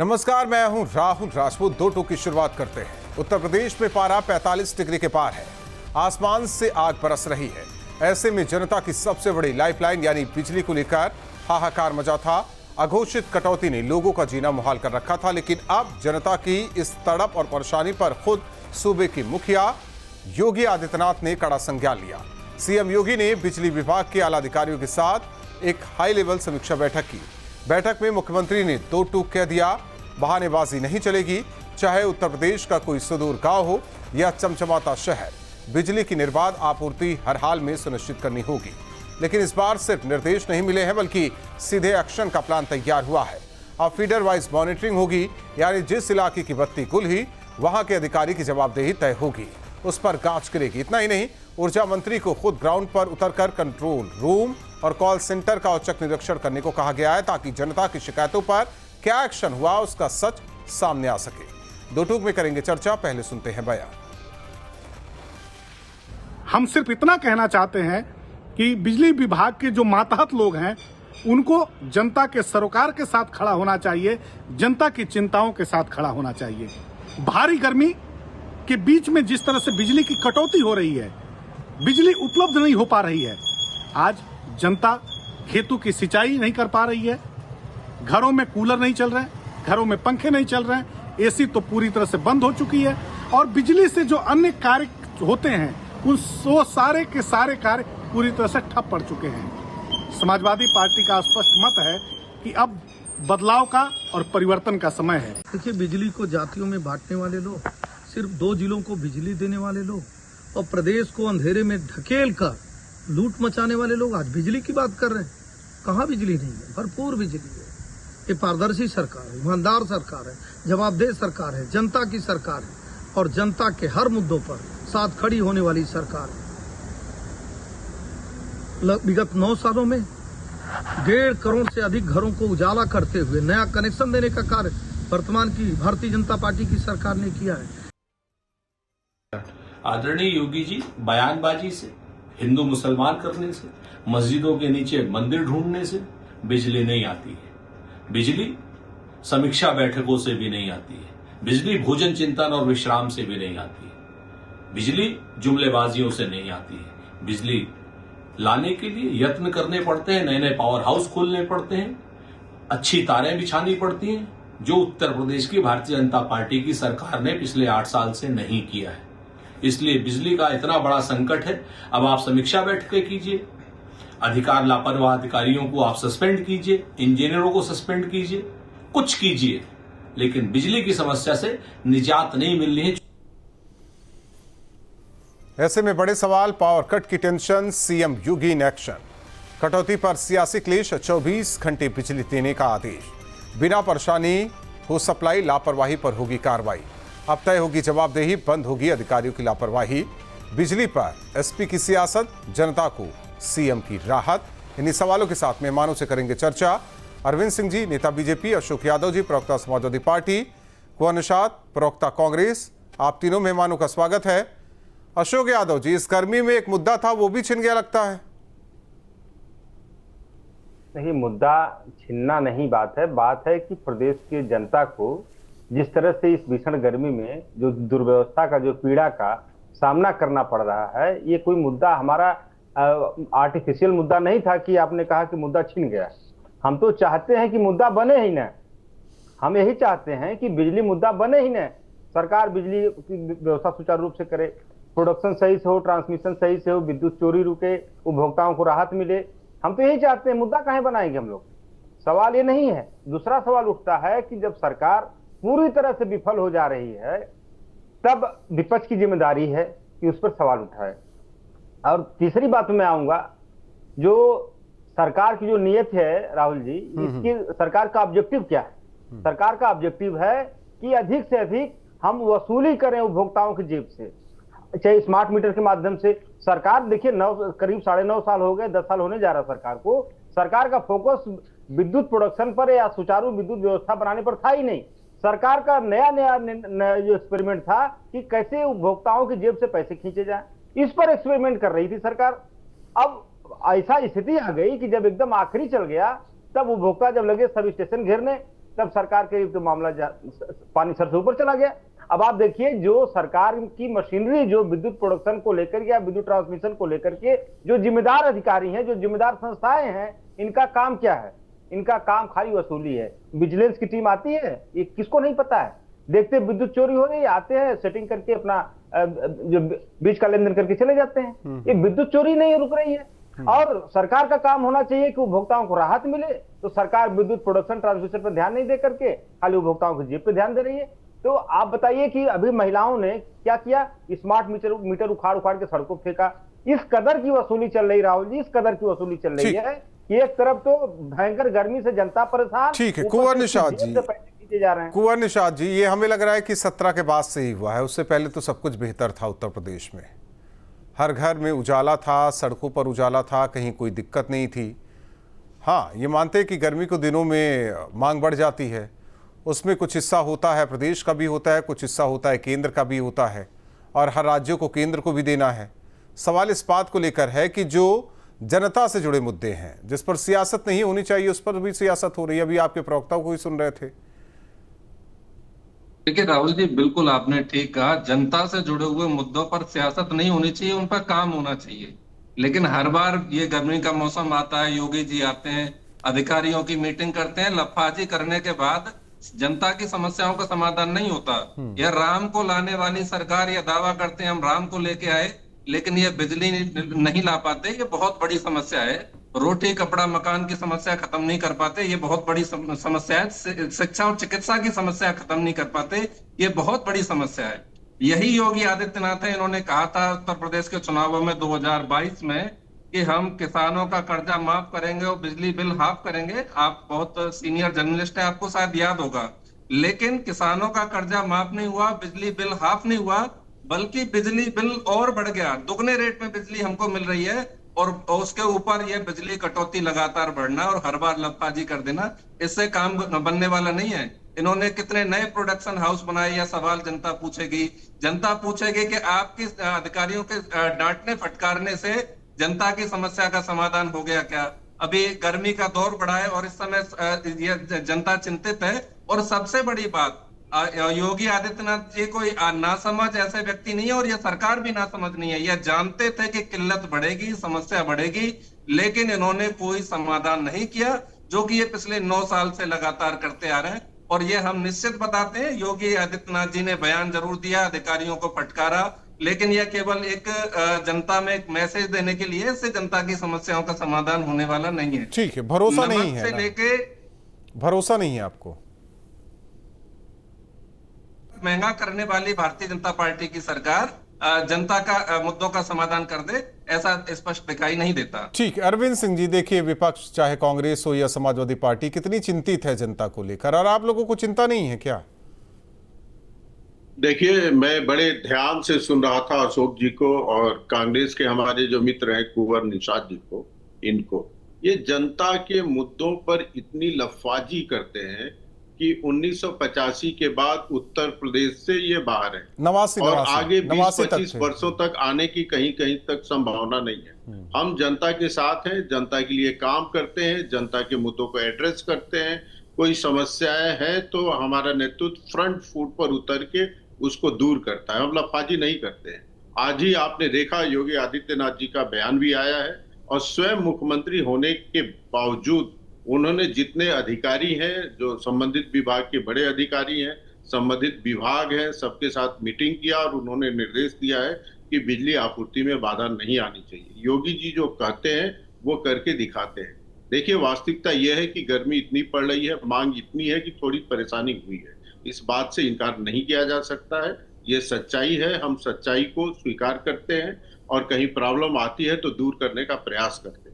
नमस्कार, मैं हूं राहुल राजपूत। दो टूक की शुरुआत करते हैं। उत्तर प्रदेश में पारा 45 डिग्री के पार है। आसमान से आग बरस रही है। ऐसे में जनता की सबसे बड़ी लाइफलाइन यानी बिजली को लेकर हाहाकार मचा था। अघोषित कटौती ने लोगों का जीना मुहाल कर रखा था, लेकिन अब जनता की इस तड़प और परेशानी पर खुद सूबे के मुखिया योगी आदित्यनाथ ने कड़ा संज्ञान लिया। सीएम योगी ने बिजली विभाग के आला अधिकारियों के साथ एक हाई लेवल समीक्षा बैठक की। बैठक में मुख्यमंत्री ने दो टूक कह दिया, बहानेबाजी नहीं चलेगी। चाहे उत्तर प्रदेश का कोई सुदूर गांव हो या चमचमाता शहर, बिजली की निर्बाध आपूर्ति हर हाल में सुनिश्चित करनी होगी। लेकिन इस बार सिर्फ निर्देश नहीं मिले हैं, बल्कि सीधे एक्शन का प्लान तैयार हुआ है। अब फीडर वाइज मॉनिटरिंग होगी, यानी जिस इलाके की बत्ती गुल हुई वहां के अधिकारी की जवाबदेही तय होगी, उस पर गांच करेगी। इतना ही नहीं, ऊर्जा मंत्री को खुद ग्राउंड पर उतरकर कंट्रोल रूम और कॉल सेंटर का औचक निरीक्षण करने को कहा गया है, ताकि जनता की शिकायतों पर क्या एक्शन हुआ उसका सच सामने आ सके। दो टूक में करेंगे चर्चा, पहले सुनते हैं बयान। हम सिर्फ इतना कहना चाहते हैं कि बिजली विभाग के जो मातहत लोग हैं उनको जनता के सरोकार के साथ खड़ा होना चाहिए, जनता की चिंताओं के साथ खड़ा होना चाहिए। भारी गर्मी के बीच में जिस तरह से बिजली की कटौती हो रही है, बिजली उपलब्ध नहीं हो पा रही है। आज जनता खेतों की सिंचाई नहीं कर पा रही है, घरों में कूलर नहीं चल रहे, घरों में पंखे नहीं चल रहे, एसी तो पूरी तरह से बंद हो चुकी है, और बिजली से जो अन्य कार्य होते हैं उन सारे के सारे कार्य पूरी तरह से ठप पड़ चुके हैं। समाजवादी पार्टी का स्पष्ट मत है कि अब बदलाव का और परिवर्तन का समय है। देखिए, बिजली को जातियों में बांटने वाले लोग, सिर्फ 2 जिलों को बिजली देने वाले लोग और प्रदेश को अंधेरे में ढकेल कर लूट मचाने वाले लोग आज बिजली की बात कर रहे हैं। कहाँ बिजली नहीं है? भरपूर बिजली है। ये पारदर्शी सरकार है, ईमानदार सरकार है, जवाबदेह सरकार है, जनता की सरकार है और जनता के हर मुद्दों पर साथ खड़ी होने वाली सरकार है। विगत 9 सालों में 1.5 करोड़ से अधिक घरों को उजाला करते हुए नया कनेक्शन देने का कार्य वर्तमान की भारतीय जनता पार्टी की सरकार ने किया है। आदरणीय योगी जी बयानबाजी से, हिंदू मुसलमान करने से, मस्जिदों के नीचे मंदिर ढूंढने से बिजली नहीं आती है। बिजली समीक्षा बैठकों से भी नहीं आती है। बिजली भोजन चिंतन और विश्राम से भी नहीं आती है। बिजली जुमलेबाजियों से नहीं आती है। बिजली लाने के लिए यत्न करने पड़ते हैं, नए नए पावर हाउस खोलने पड़ते हैं, अच्छी तारें बिछानी पड़ती हैं, जो उत्तर प्रदेश की भारतीय जनता पार्टी की सरकार ने पिछले 8 साल से नहीं किया है। इसलिए बिजली का इतना बड़ा संकट है। अब आप समीक्षा बैठकें कीजिए, अधिकार लापरवाह अधिकारियों को आप सस्पेंड कीजिए, इंजीनियरों को सस्पेंड कीजिए, कुछ कीजिए, लेकिन बिजली की समस्या से निजात नहीं मिल रही है। ऐसे में बड़े सवाल, पावर कट की tension, CM Yogi in action. कटौती पर सियासी क्लेश, 24 घंटे बिजली देने का आदेश। बिना परेशानी हो सप्लाई, लापरवाही पर होगी कार्रवाई। अब तय होगी जवाबदेही, बंद होगी अधिकारियों की लापरवाही। बिजली पर एसपी की सियासत, जनता को सीएम की राहत। इन्हीं सवालों के साथ मेहमानों से करेंगे चर्चा। अरविंद सिंह जी, नेता बीजेपी, अशोक यादव जी, प्रवक्ता समाजवादी पार्टी, कुंवर निशात, प्रवक्ता कांग्रेस। आप तीनों मेहमानों का स्वागत है। अशोक यादव जी, इस गर्मी में एक मुद्दा था, वो भी छिन गया लगता है। नहीं, मुद्दा छिनना नहीं बात है कि प्रदेश की जनता को जिस तरह से इस भीषण गर्मी में जो दुर्व्यवस्था का, जो पीड़ा का सामना करना पड़ रहा है, ये कोई मुद्दा हमारा आर्टिफिशियल मुद्दा नहीं था कि आपने कहा कि मुद्दा छिन गया। हम तो चाहते हैं कि मुद्दा बने ही न। हम यही चाहते हैं कि बिजली मुद्दा बने ही न। सरकार बिजली की व्यवस्था सुचारू रूप से करे, प्रोडक्शन सही से हो, ट्रांसमिशन सही से हो, विद्युत चोरी रुके, उपभोक्ताओं को राहत मिले। हम तो यही चाहते हैं, मुद्दा काहे बनाएंगे हम लोग? सवाल ये नहीं है। दूसरा सवाल उठता है कि जब सरकार पूरी तरह से विफल हो जा रही है, तब विपक्ष की जिम्मेदारी है कि उस पर सवाल उठाए। और तीसरी बात में आऊंगा, जो सरकार की जो नियत है राहुल जी, इसकी सरकार का ऑब्जेक्टिव क्या है? सरकार का ऑब्जेक्टिव है कि अधिक से अधिक हम वसूली करें उपभोक्ताओं की जेब से, चाहे स्मार्ट मीटर के माध्यम से। सरकार देखिए, करीब 9.5 साल हो गए, 10 साल होने जा रहा सरकार को। सरकार का फोकस विद्युत प्रोडक्शन पर या सुचारू विद्युत व्यवस्था बनाने पर था ही नहीं। सरकार का नया जो एक्सपेरिमेंट था कि कैसे उपभोक्ताओं की जेब से पैसे खींचे जाए, इस पर एक्सपेरिमेंट कर रही थी सरकार। अब ऐसा स्थिति आ गई कि जब एकदम आखिरी चल गया, तब उपभोक्ता जब लगे सब स्टेशन घेरने, तब सरकार के तो मामला पानी सर से ऊपर चला गया। अब आप देखिए, जो सरकार की मशीनरी जो विद्युत प्रोडक्शन को लेकर या विद्युत ट्रांसमिशन को लेकर के जो जिम्मेदार अधिकारी हैं, जो जिम्मेदार संस्थाएं हैं, इनका काम क्या है? इनका काम खाली वसूली है। विजिलेंस की टीम आती है, ये किसको नहीं पता है? देखते विद्युत चोरी हो रही है, आते हैं सेटिंग करके अपना जो बीच का लेन देन करके चले जाते हैं। ये विद्युत चोरी नहीं रुक रही है। और सरकार का काम होना चाहिए कि उपभोक्ताओं को राहत मिले, तो सरकार विद्युत प्रोडक्शन ट्रांसमिशन पर ध्यान नहीं दे करके खाली उपभोक्ताओं की जेब पे ध्यान दे रही है। तो आप बताइए कि अभी महिलाओं ने क्या किया? स्मार्ट मीटर उखाड़ उखाड़ के सड़कों फेंका। इस कदर की वसूली चल रही, राहुल जी, इस कदर की वसूली चल रही है कि एक तरफ तो भयंकर गर्मी से जनता परेशान, ठीक है कुंवर निषाद जी, जा रहे हैं। कुंवर निषाद जी, ये हमें लग रहा है कि 17 के बाद से ही हुआ है। उससे पहले तो सब कुछ बेहतर था उत्तर प्रदेश में। हर घर में उजाला था, सड़कों पर उजाला था, कहीं कोई दिक्कत नहीं थी। हाँ, ये मानते हैं कि गर्मी के दिनों में मांग बढ़ जाती है, उसमें कुछ हिस्सा होता है प्रदेश का भी होता है, कुछ हिस्सा होता है केंद्र का भी होता है, और हर राज्यों को केंद्र को भी देना है। सवाल इस बात को लेकर है कि जो जनता से जुड़े मुद्दे हैं, जिस पर सियासत नहीं होनी चाहिए, उस पर भी सियासत हो रही है। अभी आपके प्रवक्ताओं को ही सुन रहे थे। देखिए राहुल जी, बिल्कुल आपने ठीक कहा, जनता से जुड़े हुए मुद्दों पर सियासत नहीं होनी चाहिए, उन पर काम होना चाहिए। लेकिन हर बार ये गर्मी का मौसम आता है, योगी जी आते हैं, अधिकारियों की मीटिंग करते हैं, लफाजी करने के बाद जनता की समस्याओं का समाधान नहीं होता। यह राम को लाने वाली सरकार यह दावा करते हैं हम राम को लेके आए, लेकिन ये बिजली नहीं ला पाते, ये बहुत बड़ी समस्या है। रोटी कपड़ा मकान की समस्या खत्म नहीं कर पाते, ये बहुत बड़ी समस्या है। शिक्षा और चिकित्सा की समस्या खत्म नहीं कर पाते, ये बहुत बड़ी समस्या है। यही योगी आदित्यनाथ है, इन्होंने कहा था उत्तर प्रदेश के चुनावों में 2022 में कि हम किसानों का कर्जा माफ करेंगे और बिजली बिल हाफ करेंगे। आप बहुत सीनियर जर्नलिस्ट है, आपको शायद याद होगा। लेकिन किसानों का कर्जा माफ नहीं हुआ, बिजली बिल हाफ नहीं हुआ, बल्कि बिजली बिल और बढ़ गया। दुगने रेट में बिजली हमको मिल रही है, और उसके ऊपर ये बिजली कटौती लगातार बढ़ना और हर बार लफाजी कर देना, इससे काम बनने वाला नहीं है। इन्होंने कितने नए प्रोडक्शन हाउस बनाए, यह सवाल जनता पूछेगी। जनता पूछेगी कि आपकी अधिकारियों के डांटने फटकारने से जनता की समस्या का समाधान हो गया क्या? अभी गर्मी का दौर बढ़ा है और इस समय ये जनता चिंतित है। और सबसे बड़ी बात, योगी आदित्यनाथ जी कोई नासमझ ऐसे व्यक्ति नहीं है, और यह सरकार भी नासमझ नहीं है। यह जानते थे कि किल्लत बढ़ेगी, समस्या बढ़ेगी, लेकिन इन्होंने कोई समाधान नहीं किया, जो कि ये पिछले 9 साल से लगातार करते आ रहे हैं। और ये हम निश्चित बताते हैं, योगी आदित्यनाथ जी ने बयान जरूर दिया, अधिकारियों को फटकारा, लेकिन यह केवल एक जनता में एक मैसेज देने के लिए, इससे जनता की समस्याओं का समाधान होने वाला नहीं है। ठीक है, भरोसा नहीं है से लेके भरोसा नहीं है आपको। महंगा करने वाली भारतीय जनता पार्टी की सरकार जनता का मुद्दों का समाधान कर दे, ऐसा स्पष्ट दिखाई नहीं देता। ठीक है, अरविंद सिंह जी, देखिए विपक्ष चाहे कांग्रेस हो या समाजवादी पार्टी कितनी चिंतित है जनता को लेकर, और आप लोगों को चिंता नहीं है क्या? देखिए, मैं बड़े ध्यान से सुन रहा था अशोक जी को और कांग्रेस के हमारे जो मित्र हैं कुंवर निषाद जी को। इनको ये जनता के मुद्दों पर इतनी लफाजी करते हैं कि 1985 के बाद उत्तर प्रदेश से ये बाहर है, 89 और आगे 20-25 तक वर्षों तक आने की कहीं कहीं तक संभावना नहीं है। हम जनता के साथ हैं, जनता के लिए काम करते हैं, जनता के मुद्दों को एड्रेस करते हैं। कोई समस्याएं हैं तो हमारा नेतृत्व फ्रंट फुट पर उतर के उसको दूर करता है, हम लफाजी नहीं करते हैं। आज ही आपने देखा योगी आदित्यनाथ जी का बयान भी आया है, और स्वयं मुख्यमंत्री होने के बावजूद उन्होंने जितने अधिकारी हैं, जो संबंधित विभाग के बड़े अधिकारी हैं, संबंधित विभाग हैं, सबके साथ मीटिंग किया और उन्होंने निर्देश दिया है कि बिजली आपूर्ति में बाधा नहीं आनी चाहिए। योगी जी जो कहते हैं वो करके दिखाते हैं। देखिए, वास्तविकता यह है कि गर्मी इतनी पड़ रही है, मांग इतनी है कि थोड़ी परेशानी हुई है, इस बात से इनकार नहीं किया जा सकता है। ये सच्चाई है, हम सच्चाई को स्वीकार करते हैं, और कहीं प्रॉब्लम आती है तो दूर करने का प्रयास करते हैं।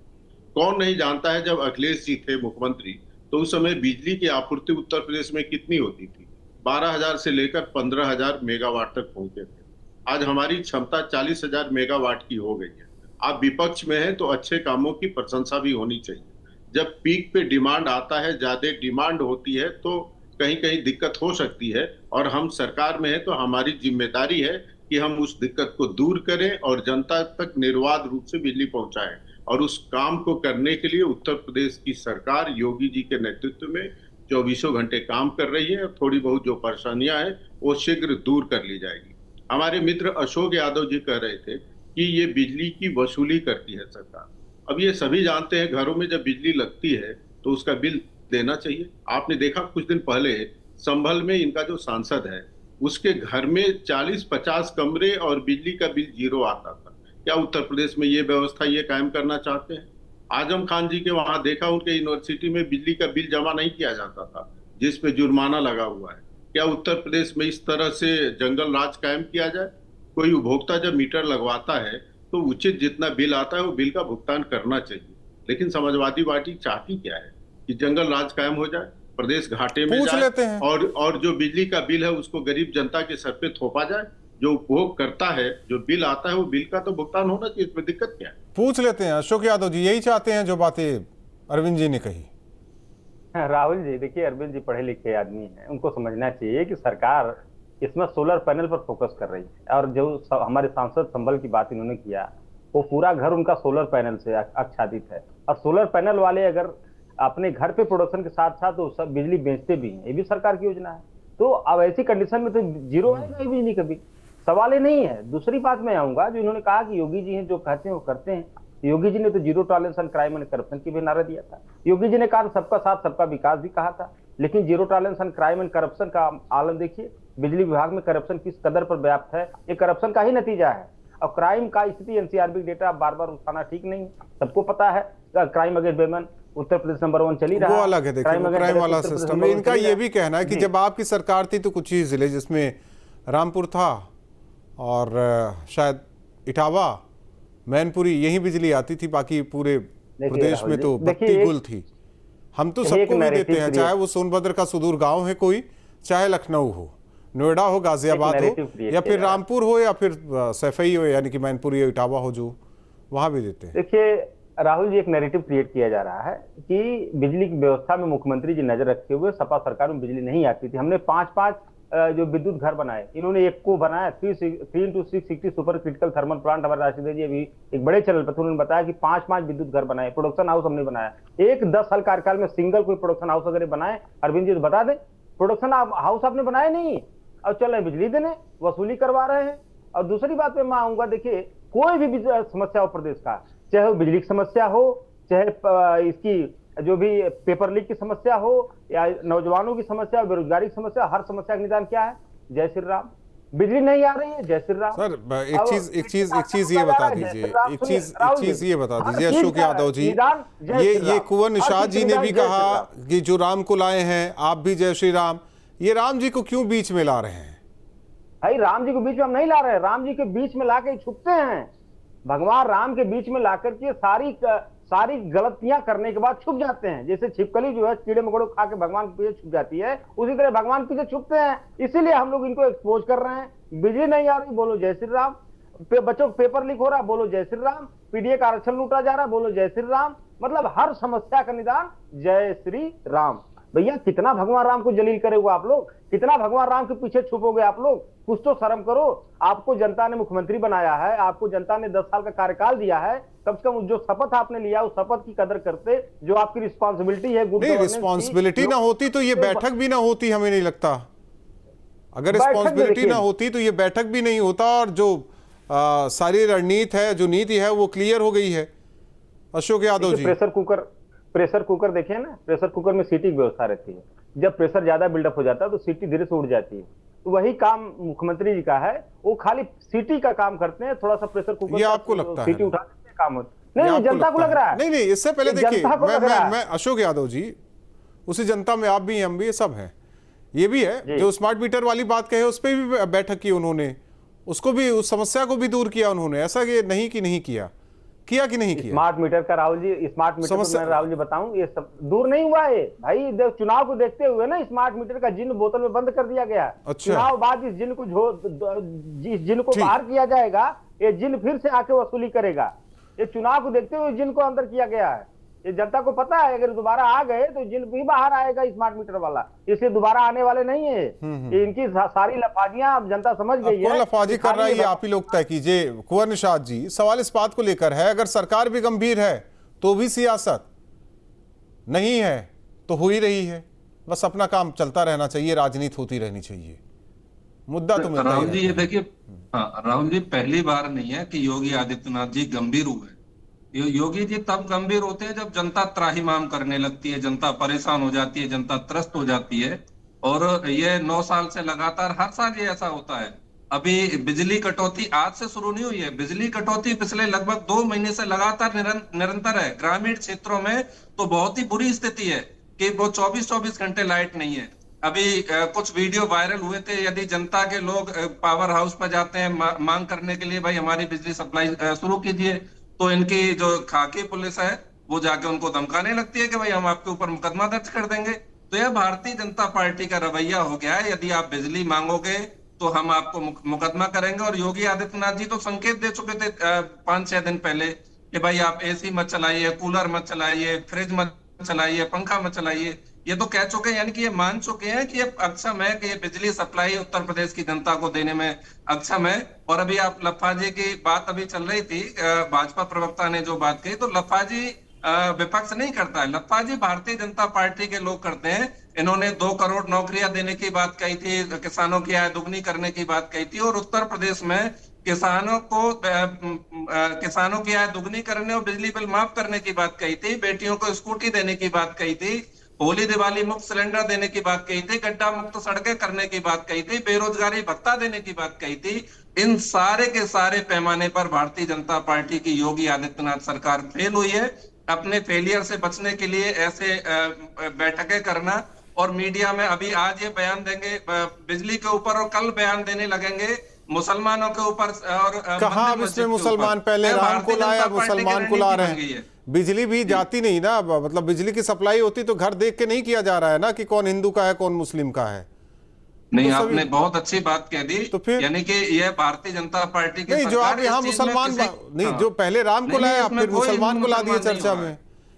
कौन नहीं जानता है, जब अखिलेश जी थे मुख्यमंत्री तो उस समय बिजली की आपूर्ति उत्तर प्रदेश में कितनी होती थी? 12,000 से लेकर 15,000 मेगावाट तक पहुंचे थे। आज हमारी क्षमता 40,000 मेगावाट की हो गई है। आप विपक्ष में हैं तो अच्छे कामों की प्रशंसा भी होनी चाहिए। जब पीक पे डिमांड आता है, ज्यादा डिमांड होती है, तो कहीं कहीं दिक्कत हो सकती है, और हम सरकार में है तो हमारी जिम्मेदारी है कि हम उस दिक्कत को दूर करें और जनता तक निर्बाध रूप से बिजली पहुंचाएं। और उस काम को करने के लिए उत्तर प्रदेश की सरकार योगी जी के नेतृत्व में 24 घंटे काम कर रही है। थोड़ी बहुत जो परेशानियां हैं वो शीघ्र दूर कर ली जाएगी। हमारे मित्र अशोक यादव जी कह रहे थे कि ये बिजली की वसूली करती है सरकार। अब ये सभी जानते हैं, घरों में जब बिजली लगती है तो उसका बिल देना चाहिए। आपने देखा कुछ दिन पहले संभल में इनका जो सांसद है उसके घर में 40-50 कमरे और बिजली का बिल 0 आता था। क्या उत्तर प्रदेश में ये व्यवस्था ये कायम करना चाहते हैं? आजम खान जी के वहां देखा, उनके यूनिवर्सिटी में बिजली का बिल जमा नहीं किया जाता था जिस पे जुर्माना लगा हुआ है। क्या उत्तर प्रदेश में इस तरह से जंगल राज कायम किया जाए? कोई उपभोक्ता जब मीटर लगवाता है तो उचित जितना बिल आता है वो बिल का भुगतान करना चाहिए। लेकिन समाजवादी पार्टी चाहती क्या है कि जंगल राज कायम हो जाए, प्रदेश घाटे में पूछ जाए लेते हैं। और जो बिजली का बिल है उसको गरीब जनता के सर पे थोपा जाए। जो उपभोग करता है, जो बिल आता है, वो बिल का तो भुगतान होना चाहिए। इसमें दिक्कत क्या है? पूछ लेते हैं। अशोक यादव जी यही चाहते हैं जो बातें अरविंद जी ने कही। राहुल जी देखिए, अरविंद जी पढ़े लिखे आदमी हैं, उनको समझना चाहिए कि सरकार इसमें सोलर पैनल पर फोकस कर रही है। और जो हमारे सांसद संभल की बात इन्होंने किया, वो पूरा घर उनका सोलर पैनल से आच्छादित है। और सोलर पैनल वाले अगर अपने घर पे प्रोडक्शन के साथ साथ वो सब बिजली बेचते भी हैं, ये भी सरकार की योजना है। तो अब ऐसी कंडीशन में तो 0 आएगा ही बिजली का बिल, सवाल ही नहीं है। दूसरी बात मैं आऊंगा, जो इन्होंने कहा कि योगी जी हैं जो कहते हैं वो करते हैं। योगी जी ने तो 0 tolerance on crime and corruption की भी नारा दिया था। योगी जी ने कहा सबका साथ सबका विकास भी कहा था। लेकिन 0 tolerance on crime and corruption का आलम देखिए, बिजली विभाग में करप्शन किस कदर पर व्याप्त है। ये करप्शन का ही नतीजा है। और क्राइम का स्थिति एनसीआरबी डेटा बार बार उठाना ठीक नहीं, सबको पता है। Crime against women Uttar Pradesh number 1 चली रहा है, वो अलग है। देखिए क्राइम वाला सिस्टम है। इनका ये भी कहना है कि जब आपकी सरकार थी तो कुछ ही जिले, जिसमें रामपुर था और शायद इटावा, मैनपुरी, यही बिजली आती थी, बाकी पूरे प्रदेश में तो बत्ती गुल थी। हम तो सबको भी देते हैं, चाहे वो सोनभद्र का सुदूर गांव है कोई, चाहे लखनऊ हो, नोएडा हो, गाजियाबाद हो, या फिर रामपुर हो, या फिर सैफई हो, यानी कि मैनपुरी हो, इटावा हो, जो वहां भी देते हैं। देखिए राहुल जी, एक नैरेटिव क्रिएट किया जा रहा है कि बिजली की व्यवस्था में मुख्यमंत्री जी नजर रखे हुए सपा सरकार में बिजली नहीं आती थी। हमने 5-5 जो विद्युत घर बनाए, इन्होंने एक को बनाया 3x660 super critical thermal plant. हमारे राष्ट्रीय जी अभी एक बड़े चैनल पर उन्होंने बताया कि 5-5 विद्युत घर बनाए, प्रोडक्शन हाउस हमने बनाया। एक 10 साल कार्यकाल में सिंगल कोई प्रोडक्शन हाउस अगर बनाए, अरविंद जी तो बता दें, प्रोडक्शन हाउस आपने बनाए नहीं, और चल रहे बिजली देने, वसूली करवा रहे हैं। और दूसरी बात पे मैं आऊंगा, देखिए कोई भी समस्या हो प्रदेश का, चाहे वो बिजली की समस्या हो, चाहे इसकी जो भी पेपर लीक की समस्या हो, या नौजवानों की समस्या, बेरोजगारी की समस्या, हर समस्या का निदान क्या है? जय श्री राम। बिजली नहीं आ रही है, जय श्री राम। सर एक चीज ये बता दीजिए, एक चीज ये बता दीजिए अशोक यादव जी, ये कुंवर निषाद जी ने भी कहा कि जो राम को लाए हैं आप भी जय श्री राम, ये राम जी को क्यों बीच में ला रहे हैं? भाई राम जी को बीच में हम नहीं ला रहे हैं, राम जी के बीच में लाके छुपते हैं। भगवान राम के बीच में लाकर के सारी गलतियां करने के बाद छुप जाते हैं। जैसे छिपकली जो है कीड़े मकोड़े खा के भगवान के पीछे छुप जाती है, उसी तरह भगवान पीछे छुपते हैं। इसीलिए हम लोग इनको एक्सपोज कर रहे हैं। बिजली नहीं आ रही, बोलो जय श्री राम। बच्चों को पेपर लीक हो रहा, बोलो जय श्री राम। पीडीए का आरक्षण लूटा जा रहा, बोलो जय श्री राम। मतलब हर समस्या का निदान जय श्री राम। भैया कितना भगवान राम को जलील करेगा आप लोग, कितना भगवान राम के पीछे छुपोगे आप लोग? कुछ तो शर्म करो। आपको जनता ने मुख्यमंत्री बनाया है, आपको जनता ने 10 साल का कार्यकाल दिया है, कम से कम जो शपथ आपने लिया उस शपथ की कदर करते, जो आपकी रिस्पॉन्सिबिलिटी है। नहीं, रिस्पॉन्सिबिलिटी ना होती तो ये बैठक भी ना होती, हमें नहीं लगता। अगर रिस्पॉन्सिबिलिटी ना होती तो ये बैठक भी नहीं होता, और जो सारी रणनीति है, जो नीति है, वो क्लियर हो गई है। अशोक यादव जी, प्रेशर कुकर देखे ना, प्रेशर कुकर में सीटी की व्यवस्था रहती है। जब प्रेशर ज्यादा बिल्डअप हो जाता है तो सीटी धीरे से उड़ जाती है। तो वही काम मुख्यमंत्री जी का है, वो खाली सीटी का काम करते हैं, थोड़ा सा प्रेशर कुकर ये आपको लगता है सीटी उठा देते हैं, काम होता नहीं, जनता को लग रहा है। नहीं, इससे पहले देखिए, मैं अशोक यादव जी, उसी जनता में आप भी हैं, हम भी, ये सब हैं। ये भी है जो स्मार्ट मीटर वाली बात कहे, उस पर भी बैठक की उन्होंने, उसको भी, उस समस्या को भी दूर किया उन्होंने। ऐसा कि नहीं कि नहीं किया कि नहीं किया? स्मार्ट मीटर का राहुल जी, स्मार्ट मीटर मैं राहुल जी बताऊं, ये सब दूर नहीं हुआ है भाई। चुनाव को देखते हुए ना स्मार्ट मीटर का जिन बोतल में बंद कर दिया गया। अच्छा। चुनाव बाद इस जिन को बाहर किया जाएगा, ये जिन फिर से आके वसूली करेगा। ये चुनाव को देखते हुए जिन को अंदर किया गया है। ये जनता को पता है, अगर दोबारा आ गए तो जिन भी बाहर आएगा स्मार्ट मीटर वाला, इसलिए दोबारा आने वाले नहीं है। ये इनकी सारी लफाजियां अब जनता समझ गई है। कौन लफाजी कर रहा है आप ही लोग तय कीजिए। कुंवर निषाद जी, सवाल इस बात को लेकर है, अगर सरकार भी गंभीर है तो भी सियासत नहीं है तो हो ही रही है। बस अपना काम चलता रहना चाहिए, राजनीति होती रहनी चाहिए, मुद्दा तो मिलता ही राहुल जी, ये रहता है। देखिए, हाँ, राहुल जी, पहली बार नहीं है कि योगी आदित्यनाथ जी गंभीर हुए। योगी जी तब गंभीर होते हैं जब जनता त्राहिमाम करने लगती है, जनता परेशान हो जाती है, जनता त्रस्त हो जाती है। और ये 9 साल से लगातार हर साल ये ऐसा होता है। अभी बिजली कटौती आज से शुरू नहीं हुई है, बिजली कटौती पिछले लगभग 2 महीने से लगातार निरंतर है। ग्रामीण क्षेत्रों में तो बहुत ही बुरी स्थिति है कि वो 24-24 घंटे लाइट नहीं है। अभी कुछ वीडियो वायरल हुए थे, यदि जनता के लोग पावर हाउस पर जाते हैं मांग करने के लिए, भाई हमारी बिजली सप्लाई शुरू कीजिए, तो इनकी जो खाकी पुलिस है वो जाके उनको धमकाने लगती है कि भाई हम आपके ऊपर मुकदमा दर्ज कर देंगे। तो यह भारतीय जनता पार्टी का रवैया हो गया है, यदि आप बिजली मांगोगे तो हम आपको मुकदमा करेंगे। और योगी आदित्यनाथ जी तो संकेत दे चुके थे 5-6 दिन पहले कि भाई आप एसी मत चलाइए, कूलर मत चलाइए, फ्रिज मत चलाइए, पंखा मत चलाइए। ये तो कह चुके हैं, यानी कि ये मान चुके हैं कि ये अक्षम है, कि ये बिजली सप्लाई उत्तर प्रदेश की जनता को देने में अक्षम है। और अभी आप लफ्फाजी की बात अभी चल रही थी, भाजपा प्रवक्ता ने जो बात कही, तो लफ्फाजी विपक्ष नहीं करता है, लफ्फाजी भारतीय जनता पार्टी के लोग करते हैं। इन्होंने 2 करोड़ नौकरियां देने की बात कही थी, किसानों की आय दुगनी करने की बात कही थी, और उत्तर प्रदेश में किसानों की आय दुगनी करने और बिजली बिल माफ करने की बात कही थी, बेटियों को स्कूटी देने की बात कही थी, होली दिवाली मुफ्त सिलेंडर देने की बात कही थी, गड्ढा मुक्त सड़कें करने की बात कही थी, बेरोजगारी भत्ता देने की बात कही थी। इन सारे के सारे पैमाने पर भारतीय जनता पार्टी की योगी आदित्यनाथ सरकार फेल हुई है। अपने फेलियर से बचने के लिए ऐसे बैठकें करना और मीडिया में अभी आज ये बयान देंगे बिजली के ऊपर और कल बयान देने लगेंगे मुसलमानों के ऊपर। और कहाँ अब इसमें मुसलमान, पहले राम को लाया, मुसलमान को ला रहे हैं। बिजली भी जाती नहीं ना, मतलब बिजली की सप्लाई होती तो घर देख के नहीं किया जा रहा है ना कि कौन हिंदू का है कौन मुस्लिम का है। नहीं, तो आपने बहुत अच्छी बात कह दी। तो फिर यानी कि यह भारतीय जनता पार्टी की नहीं, जो आप यहाँ मुसलमान नहीं, जो पहले राम को लाया फिर मुसलमान को ला दिया चर्चा में,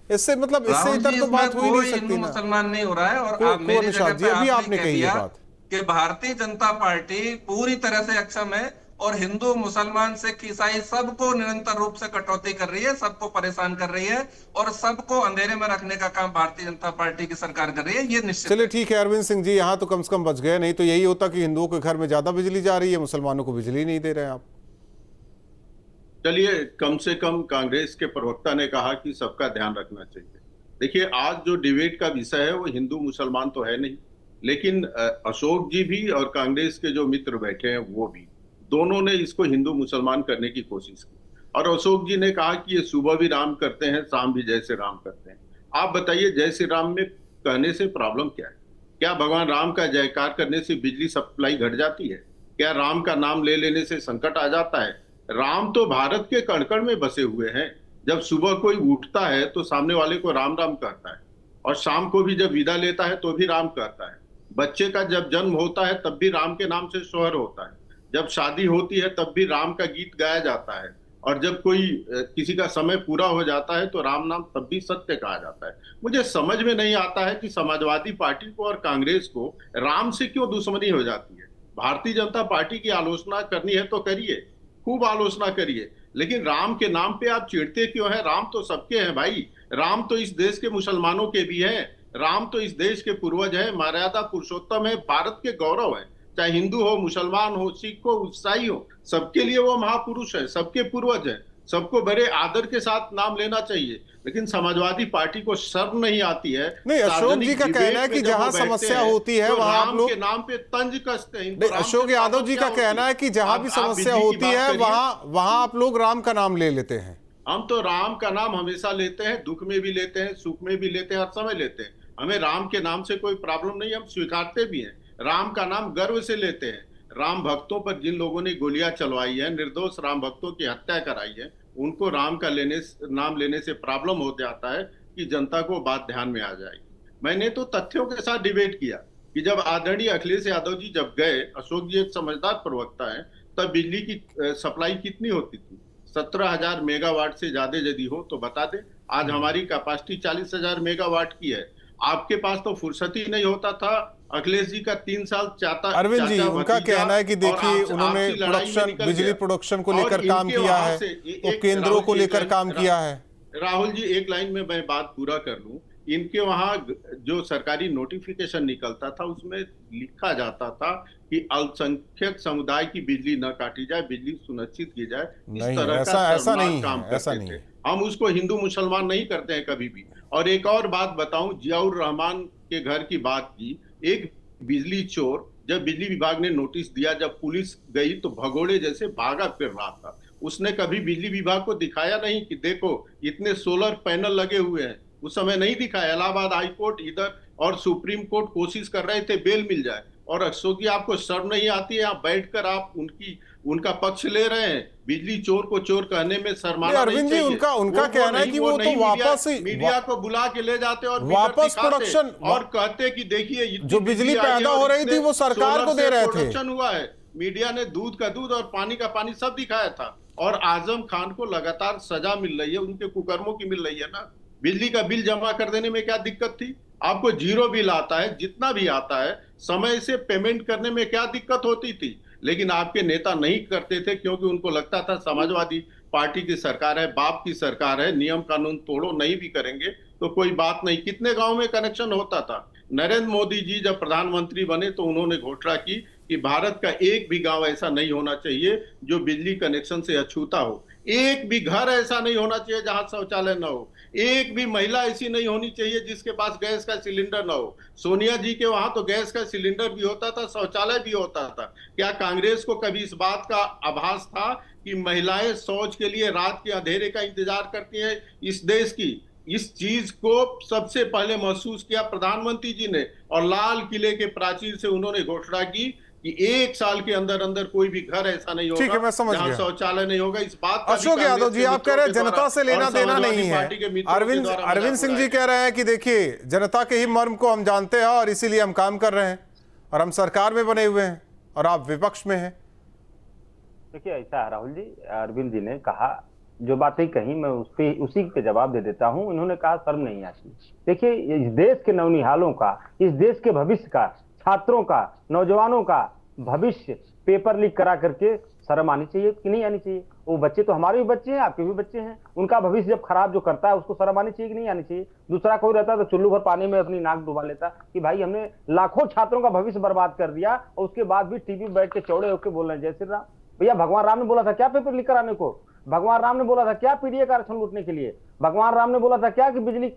इससे मतलब इससे इधर तो बात हो ही नहीं सकती ना। मुसलमान नहीं हो रहा है। और मेरी जगह पे अभी आपने कही ये बात कि भारतीय जनता पार्टी पूरी तरह से अक्षम है और हिंदू मुसलमान सिख ईसाई सबको निरंतर रूप से कटौती कर रही है, सबको परेशान कर रही है और सबको अंधेरे में रखने का काम भारतीय जनता पार्टी की सरकार कर रही है। ये निश्चित। चलिए ठीक है अरविंद सिंह जी, यहाँ तो कम से कम बच गए, नहीं तो यही होता कि हिंदुओं के घर में ज्यादा बिजली जा रही है, मुसलमानों को बिजली नहीं दे रहे हैं आप। चलिए, कम से कम कांग्रेस के प्रवक्ता ने कहा कि सबका ध्यान रखना चाहिए। देखिए, आज जो डिबेट का विषय है वो हिंदू मुसलमान तो है नहीं, लेकिन अशोक जी भी और कांग्रेस के जो मित्र बैठे हैं वो भी, दोनों ने इसको हिंदू मुसलमान करने की कोशिश की। और अशोक जी ने कहा कि ये सुबह भी राम करते हैं, शाम भी जय श्री राम करते हैं। आप बताइए, जय श्री राम में कहने से प्रॉब्लम क्या है? क्या भगवान राम का जयकार करने से बिजली सप्लाई घट जाती है? क्या राम का नाम ले लेने से संकट आ जाता है? राम तो भारत के कण कण में बसे हुए हैं। जब सुबह कोई उठता है तो सामने वाले को राम राम कहता है, और शाम को भी जब विदा लेता है तो भी राम कहता है। बच्चे का जब जन्म होता है तब भी राम के नाम से सोहर होता है, जब शादी होती है तब भी राम का गीत गाया जाता है, और जब कोई किसी का समय पूरा हो जाता है तो राम नाम तब भी सत्य कहा जाता है। मुझे समझ में नहीं आता है कि समाजवादी पार्टी को और कांग्रेस को राम से क्यों दुश्मनी हो जाती है। भारतीय जनता पार्टी की आलोचना करनी है तो करिए, खूब आलोचना करिए, लेकिन राम के नाम पे आप चिढ़ते क्यों हैं? राम तो सबके हैं भाई, राम तो इस देश के मुसलमानों के भी हैं, राम तो इस देश के पूर्वज हैं, मर्यादा पुरुषोत्तम है, भारत के गौरव है। चाहे हिंदू हो, मुसलमान हो, सिख हो, ईसाई हो, सबके लिए वो महापुरुष है, सबके पूर्वज है, सबको बड़े आदर के साथ नाम लेना चाहिए। लेकिन समाजवादी पार्टी को शर्म नहीं आती है। नहीं, अशोक जी का कहना है कि जहां समस्या होती है वहां आप लोग के नाम पे तंज कसते हैं। नहीं, अशोक यादव जी का कहना है कि जहां भी समस्या होती है वहां आप लोग राम का नाम ले लेते हैं। हम तो राम का नाम हमेशा लेते हैं, दुख में भी लेते हैं, सुख में भी लेते हैं, हर समय लेते हैं। हमें राम के नाम से कोई प्रॉब्लम नहीं, हम स्वीकारते भी हैं। राम का नाम गर्व से लेते हैं। राम भक्तों पर जिन लोगों ने गोलियां चलवाई है, निर्दोष राम भक्तों की हत्या कराई है, उनको राम का नाम लेने से प्रॉब्लम हो जाता है कि जनता को बात ध्यान में आ जाएगी। मैंने तो तथ्यों के साथ डिबेट किया कि जब आदरणीय अखिलेश यादव जी जब गए, अशोक जी एक समझदार प्रवक्ता है, तब बिजली की सप्लाई कितनी होती थी? 17,000 मेगावाट से ज्यादा यदि हो तो बता दें। आज हमारी कैपेसिटी 40,000 मेगावाट की है। आपके पास तो फुर्सत ही नहीं होता था। अखिलेश जी का 3 साल अरविंद जी, उनका कहना है कि देखिए उन्होंने बिजली प्रोडक्शन को लेकर काम किया है, केंद्रों को लेकर काम किया है। राहुल जी, एक लाइन में मैं बात पूरा कर लूं इनके वहां जो सरकारी नोटिफिकेशन निकलता था उसमें लिखा जाता था कि अल्पसंख्यक समुदाय की बिजली न काटी जाए, बिजली सुनिश्चित की जाए। इस नहीं, तरह ऐसा का ऐसा नहीं शर्मनाक है, काम ऐसा करते नहीं थे। है। हम उसको हिंदू मुसलमान नहीं करते हैं कभी भी। और एक और बात बताऊं, जियाउर रहमान के घर की बात की, एक बिजली चोर जब बिजली विभाग ने नोटिस दिया, जब पुलिस गई तो भगोड़े जैसे भागा फिर रहा था। उसने कभी बिजली विभाग को दिखाया नहीं कि देखो इतने सोलर पैनल लगे हुए हैं, उस समय नहीं दिखाया। इलाहाबाद हाई कोर्ट इधर और सुप्रीम कोर्ट कोशिश कर रहे थे बेल मिल जाए। और अशोक जी, आपको शर्म नहीं आती है? आप बैठकर आप उनका पक्ष ले रहे हैं। बिजली चोर को चोर कहने में शर्माना नहीं अरविंद जी, चाहिए। उनका कहना है कि वो तो वापस मीडिया को बुला के ले जाते और वापस प्रोडक्शन और कहते कि देखिए जो बिजली पैदा हो रही थी वो सरकार को दे रहे थे। प्रोडक्शन हुआ है। मीडिया ने दूध का दूध और पानी का पानी सब दिखाया था। और आजम खान को लगातार सजा मिल रही है, उनके कुकर्मों की मिल रही है ना। बिजली का बिल जमा कर देने में क्या दिक्कत थी? आपको जीरो बिल आता है, जितना भी आता है समय से पेमेंट करने में क्या दिक्कत होती थी? लेकिन आपके नेता नहीं करते थे, क्योंकि उनको लगता था समाजवादी पार्टी की सरकार है, बाप की सरकार है, नियम कानून तोड़ो, नहीं भी करेंगे तो कोई बात नहीं। कितने गांव में कनेक्शन होता था? नरेंद्र मोदी जी जब प्रधानमंत्री बने तो उन्होंने घोषणा की कि भारत का एक भी गांव ऐसा नहीं होना चाहिए जो बिजली कनेक्शन से अछूता हो। एक भी घर ऐसा नहीं होना चाहिए जहां शौचालय न हो। एक भी महिला ऐसी नहीं होनी चाहिए जिसके पास गैस का सिलेंडर न हो। सोनिया जी के वहां तो गैस का सिलेंडर भी होता था, शौचालय भी होता था। क्या कांग्रेस को कभी इस बात का आभास था कि महिलाएं शौच के लिए रात के अंधेरे का इंतजार करती हैं इस देश की? इस चीज को सबसे पहले महसूस किया प्रधानमंत्री जी ने, और लाल किले के प्राचीर से उन्होंने घोषणा की कि 1 साल के अंदर अंदर कोई भी घर ऐसा नहीं होगा, ठीक है, मैं समझ गया। शौचालय नहीं होगा। इस बात का अशोक यादव जी, आप कह रहे हैं जनता से लेना देना नहीं है। अरविंद सिंह जी कह रहे हैं कि देखिए जनता के ही मर्म को हम जानते हैं और इसीलिए हम काम कर रहे हैं, और हम सरकार में बने हुए हैं और आप विपक्ष में हैं। देखिए ऐसा है राहुल जी, अरविंद जी ने कहा जो बातें कही, मैं उसी के जवाब दे देता हूं। इन्होंने कहा शर्म नहीं आती। देखिए इस देश के नौनिहालों का, इस देश के भविष्य का, छात्रों का, नौजवानों का भविष्य पेपर लीक करा करके शर्म आनी चाहिए कि नहीं आनी चाहिए? वो बच्चे तो हमारे भी बच्चे हैं, आपके भी बच्चे हैं। उनका भविष्य जब खराब जो करता है उसको शर्म आनी चाहिए कि नहीं आनी चाहिए? दूसरा कोई रहता तो चुल्लू भर पानी में अपनी नाक डुबा लेता कि भाई हमने लाखों छात्रों का भविष्य बर्बाद कर दिया, और उसके बाद भी टीवी बैठ के चौड़े होकर बोल रहे हैं जय श्री राम। भैया भगवान राम ने बोला था क्या पेपर लीक कराने को? भगवान राम ने बोला था क्या पीडीए का आरक्षण लूटने के लिए? भगवान राम ने बोला था क्या कि बिजली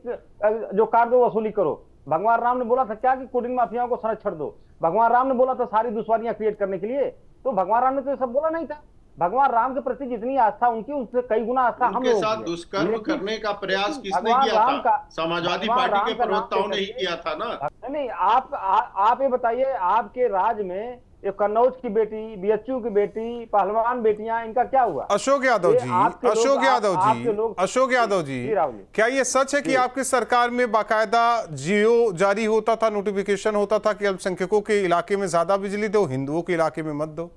जो काट दो वसूली करो? भगवान राम ने बोला था क्या कि कोडिंग माफियाओं को सड़क छोड़ दो? भगवान राम ने बोला था सारी दुश्वारियां क्रिएट करने के लिए? तो भगवान राम ने तो ये सब बोला नहीं था। भगवान राम के प्रति जितनी आस्था उनकी, उससे कई गुना आस्था हम लोगों की है। दुष्कर्म करने का प्रयास किसने किया था? समाजवादी पार्टी के प्रवक्ताओं ने ही किया था ना। नहीं, आप ये बताइए, आपके राज में ये कन्नौज की बेटी, बीएचयू की बेटी, पहलवान बेटियां, इनका क्या हुआ? अशोक यादव जी, क्या ये सच है कि आपकी सरकार में बाकायदा जियो जारी होता था, नोटिफिकेशन होता था कि अल्पसंख्यकों के इलाके में ज्यादा बिजली दो, हिंदुओं के इलाके में मत दो?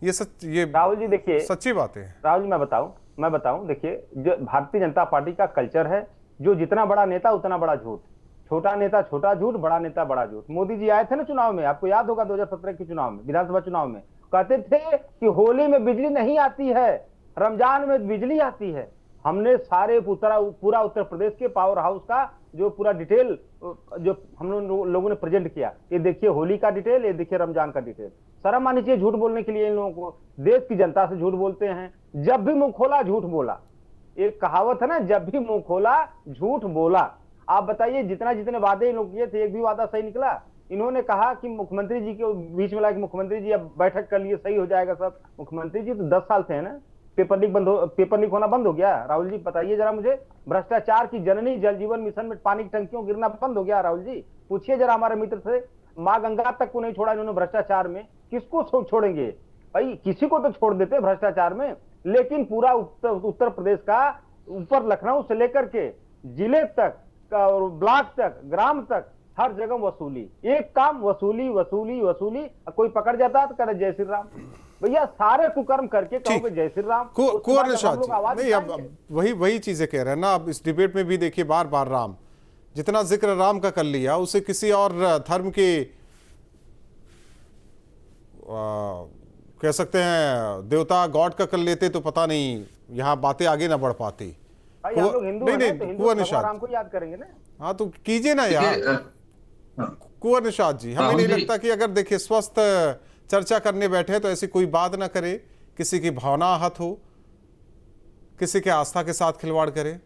ये सच, ये राहुल जी देखिए सच्ची बात है। राहुल जी मैं बताऊं, देखिए जो भारतीय जनता पार्टी का कल्चर है, जो जितना बड़ा नेता उतना बड़ा झूठ, छोटा नेता छोटा झूठ, बड़ा नेता बड़ा झूठ। मोदी जी आए थे ना चुनाव में, आपको याद होगा 2017 के चुनाव में, विधानसभा चुनाव में, कहते थे कि होली में बिजली नहीं आती है, रमजान में बिजली आती है। हमने सारे पूरा उत्तर प्रदेश के पावर हाउस का जो पूरा डिटेल जो हम लोगों ने प्रेजेंट किया, ये देखिए होली का डिटेल, ये देखिए रमजान का डिटेल। शर्म आनी चाहिए झूठ बोलने के लिए इन लोगों को। देश की जनता से झूठ बोलते हैं, जब भी मुंह खोला झूठ बोला। एक कहावत है ना, जब भी मुंह खोला झूठ बोला। आप बताइए जितने वादे इन लोग किए थे, एक भी वादा सही निकला? इन्होंने कहा कि मुख्यमंत्री जी के बीच में लाके मुख्यमंत्री जी अब बैठक कर लिए, सही हो जाएगा सब। मुख्यमंत्री जी तो 10 साल से है ना, पेपर लीक होना बंद हो गया? राहुल जी बताइए जरा मुझे, भ्रष्टाचार की जननी जल जीवन मिशन में पानी की टंकियों गिरना बंद हो गया? राहुल जी पूछिए जरा हमारे मित्र से, माँ गंगा तक को नहीं छोड़ा इन्होंने भ्रष्टाचार में, किसको छोड़ेंगे भाई? किसी को तो छोड़ देते भ्रष्टाचार में, लेकिन पूरा उत्तर प्रदेश का ऊपर लखनऊ से लेकर के जिले तक और ब्लॉक तक, ग्राम तक, हर जगह वसूली, एक काम वसूली वसूली वसूली। कोई पकड़ जाता तो कहते जय श्री राम। भैया सारे कुकर्म करके कहोगे जय श्री राम। कुंवर निषाद जी, नहीं अब वही चीजें कह रहे हैं ना। अब इस डिबेट में भी देखिए बार बार राम, जितना जिक्र राम का कर लिया, उसे किसी और धर्म के कह सकते हैं देवता गॉड का कर लेते तो पता नहीं यहाँ बातें आगे ना बढ़ पाती। भाई हम लोग हिंदू हैं, तो हिंदू भगवान राम को याद करेंगे ना। हाँ तो कीजिए ना यार कुंवर निषाद जी। हमें नहीं लगता कि अगर देखिए स्वस्थ चर्चा करने बैठे तो ऐसी कोई बात ना करे, किसी की भावना आहत हो, किसी के आस्था के साथ खिलवाड़ करे,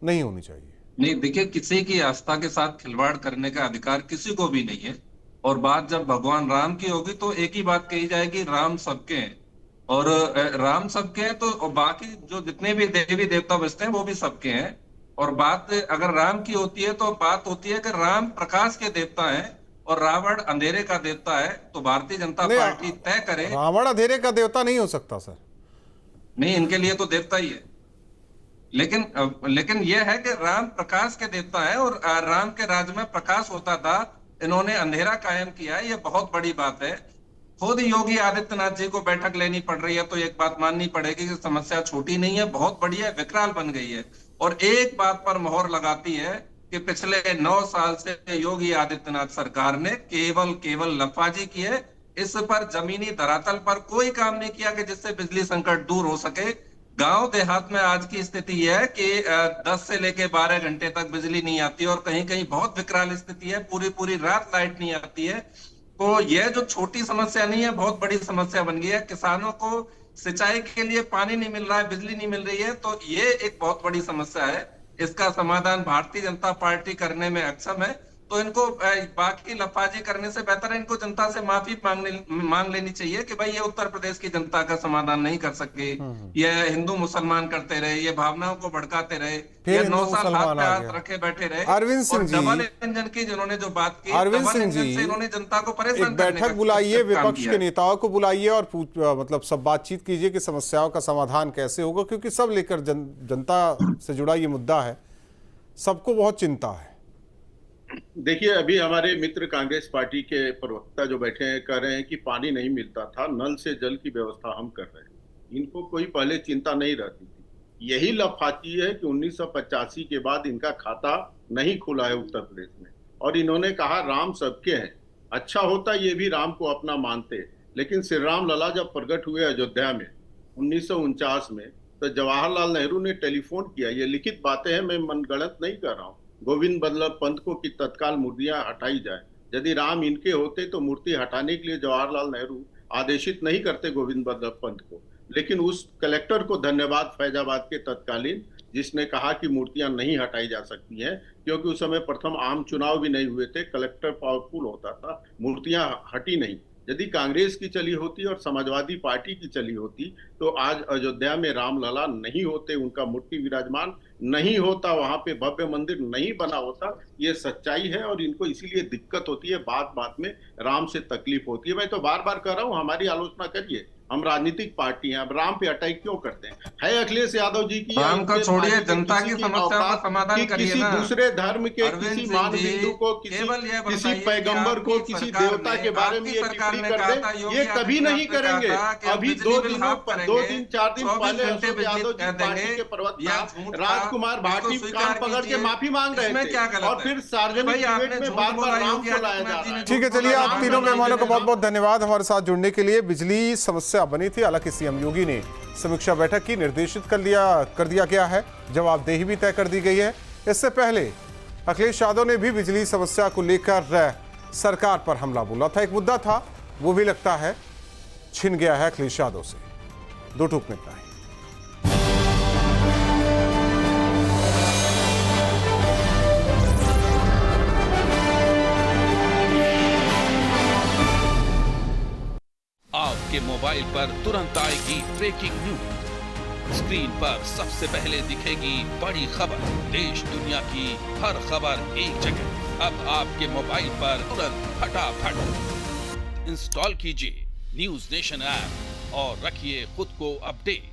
नहीं होनी चाहिए। नहीं देखिए, किसी की आस्था के साथ खिलवाड़ करने का अधिकार किसी को भी नहीं है। और बात जब भगवान राम की होगी तो एक ही बात कही जाएगी, राम सबके हैं। और राम सबके हैं तो बाकी जो जितने भी देवी देवता बसते हैं वो भी सबके हैं। और बात अगर राम की होती है तो बात होती है कि राम प्रकाश के देवता हैं और रावण अंधेरे का देवता है। तो भारतीय जनता पार्टी तय करे। रावण अंधेरे का देवता नहीं हो सकता सर। नहीं, इनके लिए तो देवता ही है। लेकिन यह है कि राम प्रकाश के देवता है और राम के राज्य में प्रकाश होता था, इन्होंने अंधेरा कायम किया है। ये बहुत बड़ी बात है। खुद योगी आदित्यनाथ जी को बैठक लेनी पड़ रही है तो एक बात माननी पड़ेगी कि समस्या छोटी नहीं है, बहुत बड़ी है, विकराल बन गई है। और एक बात पर मोहर लगाती है कि पिछले 9 साल से योगी आदित्यनाथ सरकार ने केवल लफाजी की है। इस पर जमीनी धरातल पर कोई काम नहीं किया कि जिससे बिजली संकट दूर हो सके। गांव देहात में आज की स्थिति यह है कि 10 से लेके 12 घंटे तक बिजली नहीं आती और कहीं कहीं बहुत विकराल स्थिति है, पूरी रात लाइट नहीं आती है। तो यह जो छोटी समस्या नहीं है, बहुत बड़ी समस्या बन गई है। किसानों को सिंचाई के लिए पानी नहीं मिल रहा है, बिजली नहीं मिल रही है, तो ये एक बहुत बड़ी समस्या है। इसका समाधान भारतीय जनता पार्टी करने में अक्षम है। तो इनको बाकी लफाजी करने से बेहतर है इनको जनता से माफी मांग लेनी चाहिए कि भाई ये उत्तर प्रदेश की जनता का समाधान नहीं कर सके। ये हिंदू मुसलमान करते रहे, ये भावनाओं को भड़काते रहे, ये 9 साल हाथ पे हाथ रखे बैठे रहे। अरविंद सिंह जी, डबल इंजन की जिन्होंने जो बात की, अरविंद सिंह जी, इन्होंने जनता को परेशान एक बैठक बुलाइए, विपक्ष के नेताओं को बुलाइए और मतलब सब बातचीत कीजिए कि समस्याओं का समाधान कैसे होगा, क्योंकि सब लेकर जनता से जुड़ा ये मुद्दा है, सबको बहुत चिंता है। देखिए, अभी हमारे मित्र कांग्रेस पार्टी के प्रवक्ता जो बैठे हैं कह रहे हैं कि पानी नहीं मिलता था, नल से जल की व्यवस्था हम कर रहे हैं। इनको कोई पहले चिंता नहीं रहती थी। यही लफाची है कि 1985 के बाद इनका खाता नहीं खुला है उत्तर प्रदेश में। और इन्होंने कहा राम सबके हैं। अच्छा होता ये भी राम को अपना मानते, लेकिन श्री राम लला जब प्रकट हुए अयोध्या में 1949 में, तो जवाहरलाल नेहरू ने टेलीफोन किया। ये लिखित बातें हैं, मैं मनगढ़ंत नहीं कर रहा हूँ। गोविंद बल्लभ पंत को कि तत्काल मूर्तियां हटाई जाए। यदि राम इनके होते तो मूर्ति हटाने के लिए जवाहरलाल नेहरू आदेशित नहीं करते गोविंद बल्लभ पंत को। लेकिन उस कलेक्टर को धन्यवाद फैजाबाद के तत्कालीन, जिसने कहा कि मूर्तियां नहीं हटाई जा सकती हैं, क्योंकि उस समय प्रथम आम चुनाव भी नहीं हुए थे, कलेक्टर पावरफुल होता था, मूर्तियां हटी नहीं। यदि कांग्रेस की चली होती और समाजवादी पार्टी की चली होती तो आज अयोध्या में रामलला नहीं होते, उनका मूर्ति विराजमान नहीं होता, वहां पे भव्य मंदिर नहीं बना होता। ये सच्चाई है और इनको इसीलिए दिक्कत होती है, बात बात में राम से तकलीफ होती है। मैं तो बार बार कह रहा हूँ, हमारी आलोचना करिए, हम राजनीतिक पार्टी हैं, अब राम पे अटैक क्यों करते हैं? है अखिलेश यादव जी की राम का छोड़िए, जनता की समस्या का समाधान करिए किसी ना। दूसरे धर्म के किसी मान बिंदु को, किसी पैगंबर को, किसी देवता के बारे में ये टिप्पणी कर दे, ये कभी नहीं करेंगे। अभी 2 दिन 4 दिन पहले अशोक यादव जी पार्टी के प्रवक्ता राजकुमार भाटी कान पकड़ के माफी मांग रहे थे और फिर सार्वजनिक डिबेट में बार बार राम को लाया जा रहा है। ठीक है, चलिए आप तीनों मेहमानों को बहुत बहुत धन्यवाद हमारे साथ जुड़ने के लिए। बिजली समस्या बनी थी, हालांकि सीएम योगी ने समीक्षा बैठक की निर्देशित कर दिया गया है, जवाबदेही भी तय कर दी गई है। इससे पहले अखिलेश यादव ने भी बिजली समस्या को लेकर सरकार पर हमला बोला था, एक मुद्दा था, वो भी लगता है छिन गया है अखिलेश यादव से। 2 टूक में इतना ही। आपके मोबाइल पर तुरंत आएगी ब्रेकिंग न्यूज। स्क्रीन पर सबसे पहले दिखेगी बड़ी खबर, देश दुनिया की हर खबर एक जगह। अब आपके मोबाइल पर तुरंत फटाफट इंस्टॉल कीजिए न्यूज नेशन ऐप और रखिए खुद को अपडेट।